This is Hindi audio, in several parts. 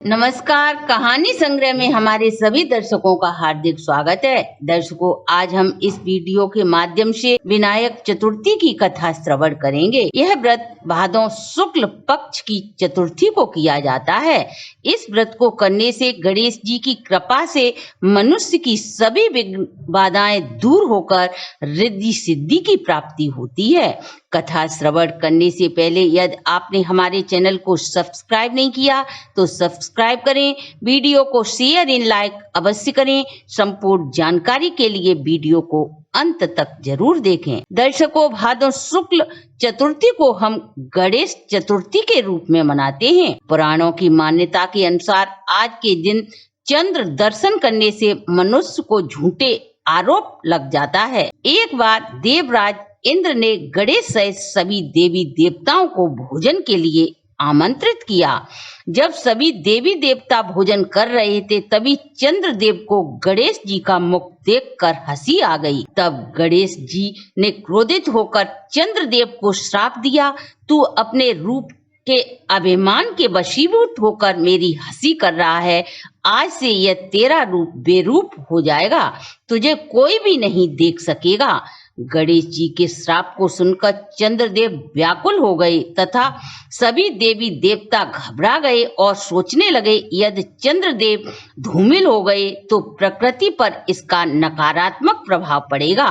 नमस्कार। कहानी संग्रह में हमारे सभी दर्शकों का हार्दिक स्वागत है। दर्शकों, आज हम इस वीडियो के माध्यम से विनायक चतुर्थी की कथा श्रवण करेंगे। यह व्रत भादों शुक्ल पक्ष की चतुर्थी को किया जाता है। इस व्रत को करने से गणेश जी की कृपा से मनुष्य की सभी विघ्न बाधाएं दूर होकर रिद्धि सिद्धि की प्राप्ति होती है। कथा श्रवण करने से पहले यदि आपने हमारे चैनल को सब्सक्राइब नहीं किया तो सब्सक्राइब करें, वीडियो को शेयर एंड लाइक अवश्य करें। संपूर्ण जानकारी के लिए वीडियो को अंत तक जरूर देखें। दर्शकों, भादों शुक्ल चतुर्थी को हम गणेश चतुर्थी के रूप में मनाते हैं। पुराणों की मान्यता के अनुसार आज के दिन चंद्र दर्शन करने से मनुष्य को झूठे आरोप लग जाता है। एक बार देवराज इंद्र ने गणेश सहित सभी देवी देवताओं को भोजन के लिए आमंत्रित किया। जब सभी देवी देवता भोजन कर रहे थे तभी चंद्रदेव को गणेश जी का मुख देखकर हंसी आ गई। तब गणेश जी ने क्रोधित होकर चंद्रदेव को श्राप दिया, तू अपने रूप के अभिमान के वशीभूत होकर मेरी हंसी कर रहा है। आज से यह तेरा रूप बेरूप हो जाएगा, तुझे कोई भी नहीं देख सकेगा। गणेश जी के श्राप को सुनकर चंद्रदेव व्याकुल हो गए तथा सभी देवी देवता घबरा गए और सोचने लगे यदि चंद्रदेव धूमिल हो गए तो प्रकृति पर इसका नकारात्मक प्रभाव पड़ेगा।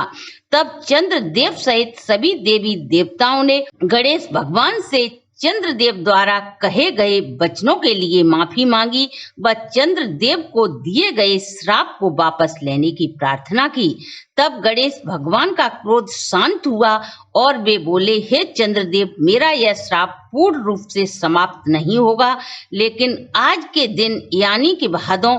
तब चंद्रदेव सहित सभी देवी देवताओं ने गणेश भगवान से चंद्रदेव द्वारा कहे गए वचनों के लिए माफी मांगी व चंद्रदेव को दिए गए श्राप को वापस लेने की प्रार्थना की। तब गणेश भगवान का क्रोध शांत हुआ और वे बोले, हे चंद्रदेव, मेरा यह श्राप पूर्ण रूप से समाप्त नहीं होगा, लेकिन आज के दिन यानी कि भादों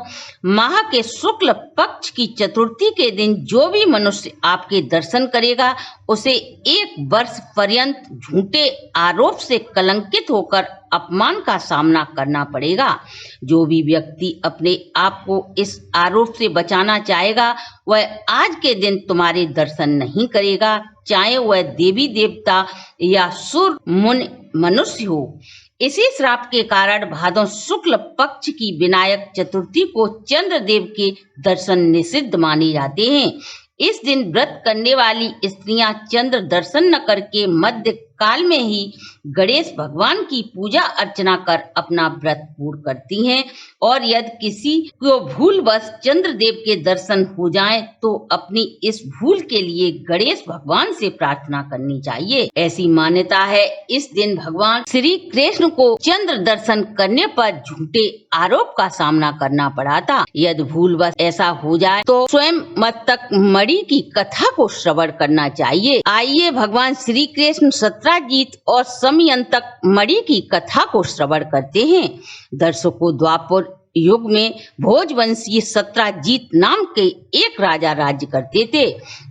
माह के शुक्ल पक्ष की चतुर्थी के दिन जो भी मनुष्य आपके दर्शन करेगा उसे 1 वर्ष पर्यंत झूठे आरोप से कलंकित होकर अपमान का सामना करना पड़ेगा। जो भी व्यक्ति अपने आप को इस आरोप से बचाना चाहेगा वह आज के दिन तुम्हारे दर्शन नहीं करेगा, चाहे वह देवी देवता या सुर मुनि मनुष्य हो। इसी श्राप के कारण भादों शुक्ल पक्ष की विनायक चतुर्थी को चंद्रदेव के दर्शन निषिद्ध माने जाते हैं। इस दिन व्रत करने वाली स्त्रियां चंद्र दर्शन न करके मध्य काल में ही गणेश भगवान की पूजा अर्चना कर अपना व्रत पूर्ण करती हैं। और यदि किसी को भूलवश चंद्रदेव के दर्शन हो जाएं तो अपनी इस भूल के लिए गणेश भगवान से प्रार्थना करनी चाहिए। ऐसी मान्यता है इस दिन भगवान श्री कृष्ण को चंद्र दर्शन करने पर झूठे आरोप का सामना करना पड़ा था। यदि भूलवश ऐसा हो जाए तो स्वयं मस्तक मणि की कथा को श्रवण करना चाहिए। आइए भगवान श्री कृष्ण सत्राजीत और समयंतक मणि की कथा को श्रवण करते हैं। दर्शकों, द्वापर युग में भोजवंशीय सत्राजीत नाम के एक राजा राज्य करते थे।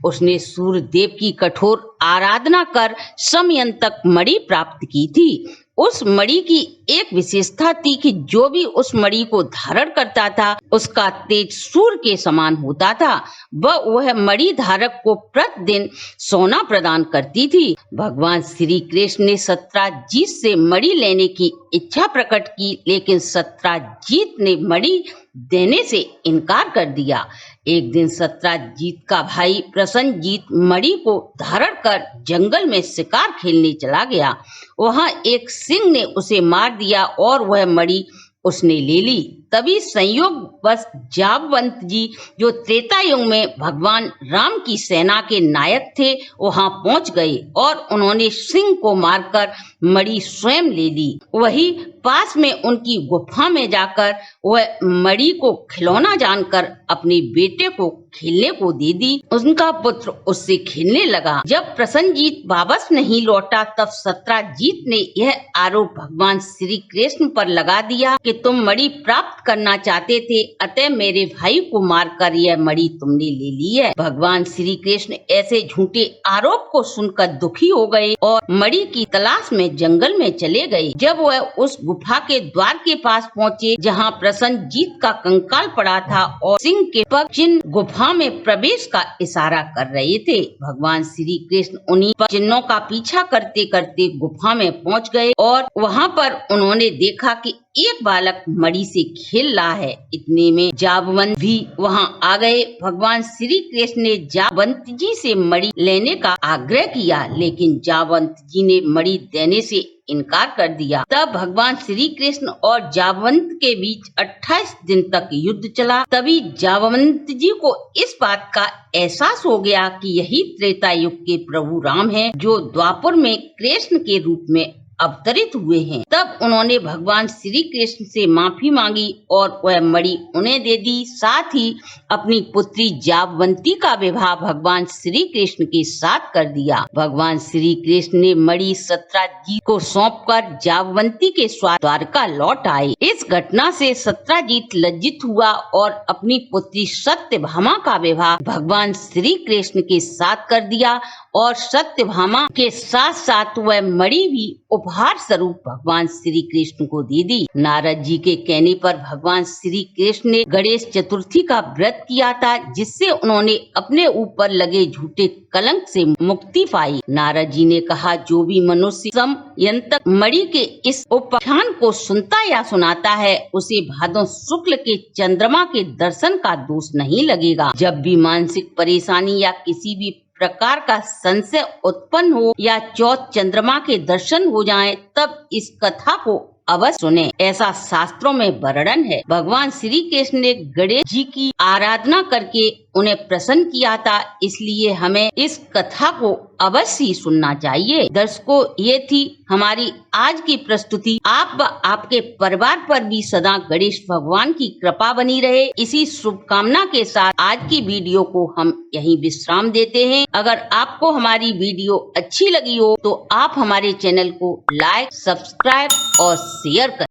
उसने सूर्य देव की कठोर आराधना कर समयंतक मणि प्राप्त की थी। उस मणि की एक विशेषता थी कि जो भी उस मणि को धारण करता था उसका तेज सूर्य के समान होता था। वह मणि धारक को प्रतिदिन सोना प्रदान करती थी। भगवान श्री कृष्ण ने सत्राजीत से मणि लेने की इच्छा प्रकट की, लेकिन सत्राजीत ने मणि देने से इनकार कर दिया। एक दिन सत्राजीत का भाई प्रसन्नजीत मणि को धारण कर जंगल में शिकार खेलने चला गया। वहां एक सिंह ने उसे मार दिया और वह मणि उसने ले ली। तभी संयोगवश जामवंत जी, जो त्रेता युग में भगवान राम की सेना के नायक थे, वहां पहुंच गए और उन्होंने सिंह को मारकर मणि स्वयं ले ली। वही पास में उनकी गुफा में जाकर वह मणि को खिलौना जानकर अपने बेटे को खेलने को दे दी। उनका पुत्र उससे खेलने लगा। जब प्रसन्नजीत वापस नहीं लौटा तब सत्राजीत ने यह आरोप भगवान श्री कृष्ण पर लगा दिया कि तुम मणि प्राप्त करना चाहते थे, अतः मेरे भाई को मारकर यह मणि तुमने ले ली है। भगवान श्री कृष्ण ऐसे झूठे आरोप को सुनकर दुखी हो गए और मणि की तलाश में जंगल में चले गए। जब वह उस गुफा के द्वार के पास पहुँचे जहाँ प्रसन्नजीत का कंकाल पड़ा था और सिंह के पग चिन्ह गुफा में प्रवेश का इशारा कर रहे थे, भगवान श्री कृष्ण उन्हीं चिन्हों का पीछा करते करते गुफा में पहुँच गए और वहाँ पर उन्होंने देखा कि एक बालक मणि से खेल रहा है। इतने में जाबवंत भी वहां आ गए। भगवान श्री कृष्ण ने जाबवंत जी से मणि लेने का आग्रह किया, लेकिन जाबवंत जी ने मणि देने से इनकार कर दिया। तब भगवान श्री कृष्ण और जाबवंत के बीच 28 दिन तक युद्ध चला। तभी जाबवंत जी को इस बात का एहसास हो गया कि यही त्रेता युग के प्रभु राम हैं, जो द्वापर में कृष्ण के रूप में अवतरित हुए हैं। तब उन्होंने भगवान श्री कृष्ण से माफी मांगी और वह मणि उन्हें दे दी। साथ ही अपनी पुत्री जाबवंती का विवाह भगवान श्री कृष्ण के साथ कर दिया। भगवान श्री कृष्ण ने मणि सत्यजीत को सौंपकर जाबवंती के साथ द्वारका लौट आए। इस घटना से सत्यजीत लज्जित हुआ और अपनी पुत्री सत्यभामा का विवाह भगवान श्री कृष्ण के साथ कर दिया और सत्यभामा के साथ साथ वह मणि भी उपहार स्वरूप भगवान श्री कृष्ण को दे दी। नारद जी के कहने पर भगवान श्री कृष्ण ने गणेश चतुर्थी का व्रत किया था, जिससे उन्होंने अपने ऊपर लगे झूठे कलंक से मुक्ति पाई। नारद जी ने कहा, जो भी मनुष्य समयंतक मणि के इस उपाख्यान को सुनता या सुनाता है, उसे भादों शुक्ल के चंद्रमा के दर्शन का दोष नहीं लगेगा। जब भी मानसिक परेशानी या किसी भी प्रकार का संशय उत्पन्न हो या चौथ चंद्रमा के दर्शन हो जाएं, तब इस कथा को अवश्य सुने, ऐसा शास्त्रों में वर्णन है। भगवान श्री कृष्ण ने गणेश जी की आराधना करके उन्हें प्रसन्न किया था, इसलिए हमें इस कथा को अवश्य ही सुनना चाहिए। दर्शकों, ये थी हमारी आज की प्रस्तुति। आप व आपके परिवार पर भी सदा गणेश भगवान की कृपा बनी रहे, इसी शुभकामना के साथ आज की वीडियो को हम यहीं विश्राम देते हैं। अगर आपको हमारी वीडियो अच्छी लगी हो तो आप हमारे चैनल को लाइक, सब्सक्राइब और शेयर करें।